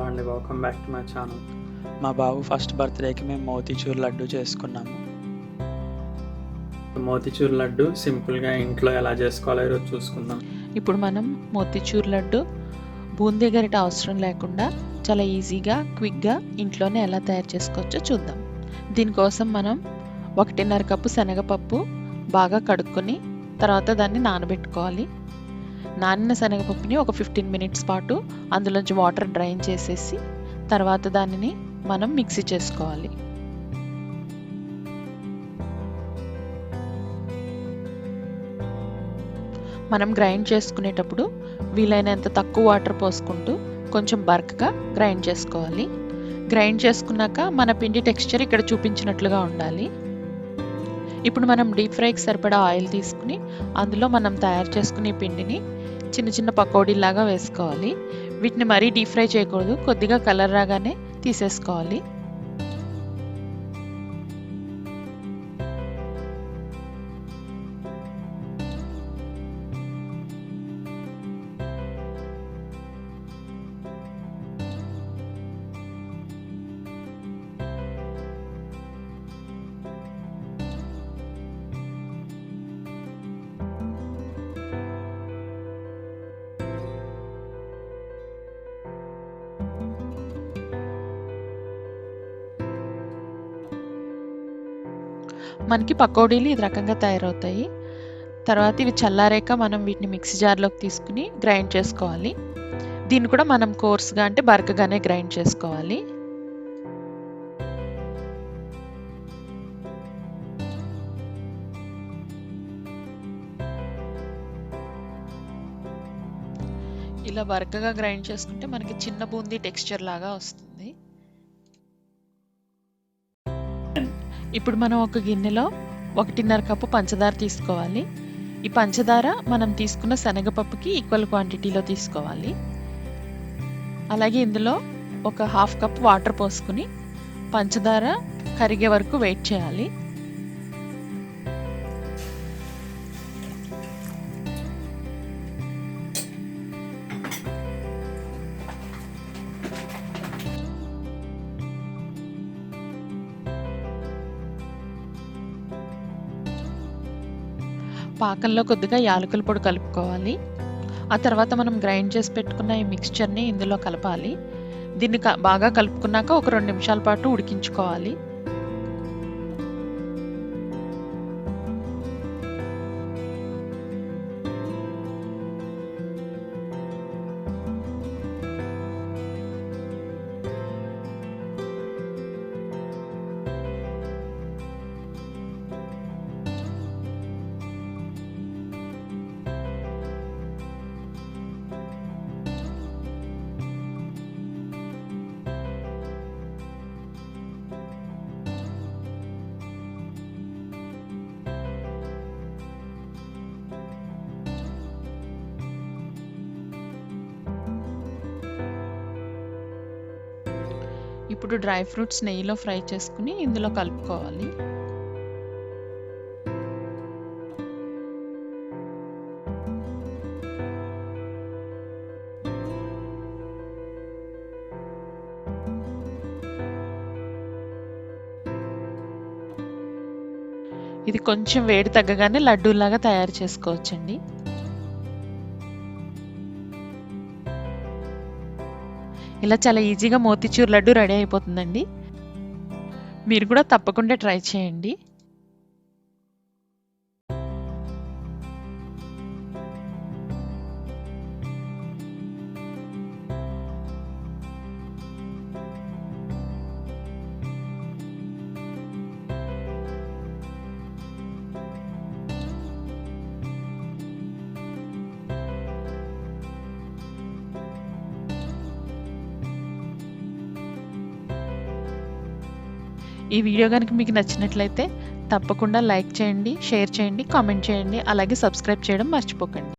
అండి, welcome back to my channel. మా బాబు first బర్త్డేకి మేము మోతీచూర్ లడ్డు చేసుకున్నాము. మోతీచూర్ లడ్డు సింపుల్గా ఇంట్లో ఎలా చేసుకోవాలో ఈరోజు చూసుకుందాం. ఇప్పుడు మనం మోతీచూర్ లడ్డు బూందీ గరిట అవసరం లేకుండా చాలా ఈజీగా క్విక్గా ఇంట్లోనే ఎలా తయారు చేసుకోవచ్చో చూద్దాం. దీనికోసం మనం 1.5 కప్పు శనగపప్పు బాగా కడుక్కొని తర్వాత దాన్ని నానబెట్టుకోవాలి. నానిన శనగపప్పుని ఒక 15 మినిట్స్ పాటు అందులోంచి వాటర్ డ్రైన్ చేసేసి తర్వాత దానిని మనం మిక్సీ చేసుకోవాలి. మనం గ్రైండ్ చేసుకునేటప్పుడు వీలైనంత తక్కువ వాటర్ పోసుకుంటూ కొంచెం బరకగా గ్రైండ్ చేసుకోవాలి. గ్రైండ్ చేసుకున్నాక మన పిండి టెక్స్చర్ ఇక్కడ చూపించినట్లుగా ఉండాలి. ఇప్పుడు మనం డీప్ ఫ్రైకి సరిపడా ఆయిల్ తీసుకుని అందులో మనం తయారు చేసుకునే పిండిని చిన్న చిన్న పకోడీలాగా వేసుకోవాలి. వీటిని మరీ డీప్ ఫ్రై చేయకూడదు, కొద్దిగా కలర్ రాగానే తీసేసుకోవాలి. మనకి పకోడీలు ఈ రకంగా తయారవుతాయి. తర్వాత ఇవి చల్లారాక మనం వీటిని మిక్సీ జార్లోకి తీసుకుని గ్రైండ్ చేసుకోవాలి. దీన్ని కూడా మనం కోర్స్గా అంటే బరకగానే గ్రైండ్ చేసుకోవాలి. ఇలా బరకగా గ్రైండ్ చేసుకుంటే మనకి చిన్న బూందీ టెక్స్చర్ లాగా వస్తుంది. ఇప్పుడు మనం ఒక గిన్నెలో 1.5 కప్పు పంచదార తీసుకోవాలి. ఈ పంచదార మనం తీసుకున్న శనగపప్పుకి ఈక్వల్ క్వాంటిటీలో తీసుకోవాలి. అలాగే ఇందులో ఒక 1/2 కప్ వాటర్ పోసుకుని పంచదార కరిగే వరకు వెయిట్ చేయాలి. పాకంలో కొద్దిగా యాలకుల పొడి కలుపుకోవాలి. ఆ తర్వాత మనం గ్రైండ్ చేసి పెట్టుకున్న ఈ మిక్స్చర్ని ఇందులో కలపాలి. దీన్ని బాగా కలుపుకున్నాక ఒక 2 నిమిషాల పాటు ఉడికించుకోవాలి. ఇప్పుడు డ్రై ఫ్రూట్స్ నెయ్యిలో ఫ్రై చేసుకుని ఇందులో కలుపుకోవాలి. ఇది కొంచెం వేడి తగ్గగానే లడ్డూలాగా తయారు చేసుకోవచ్చండి. ఇలా చాలా ఈజీగా మోతీచూర్ లడ్డు రెడీ అయిపోతుందండి. మీరు కూడా తప్పకుండా ట్రై చేయండి. ఈ వీడియో కనుక మీకు నచ్చినట్లయితే తప్పకుండా లైక్ చేయండి, షేర్ చేయండి, కామెంట్ చేయండి, అలాగే సబ్స్క్రైబ్ చేయడం మర్చిపోకండి.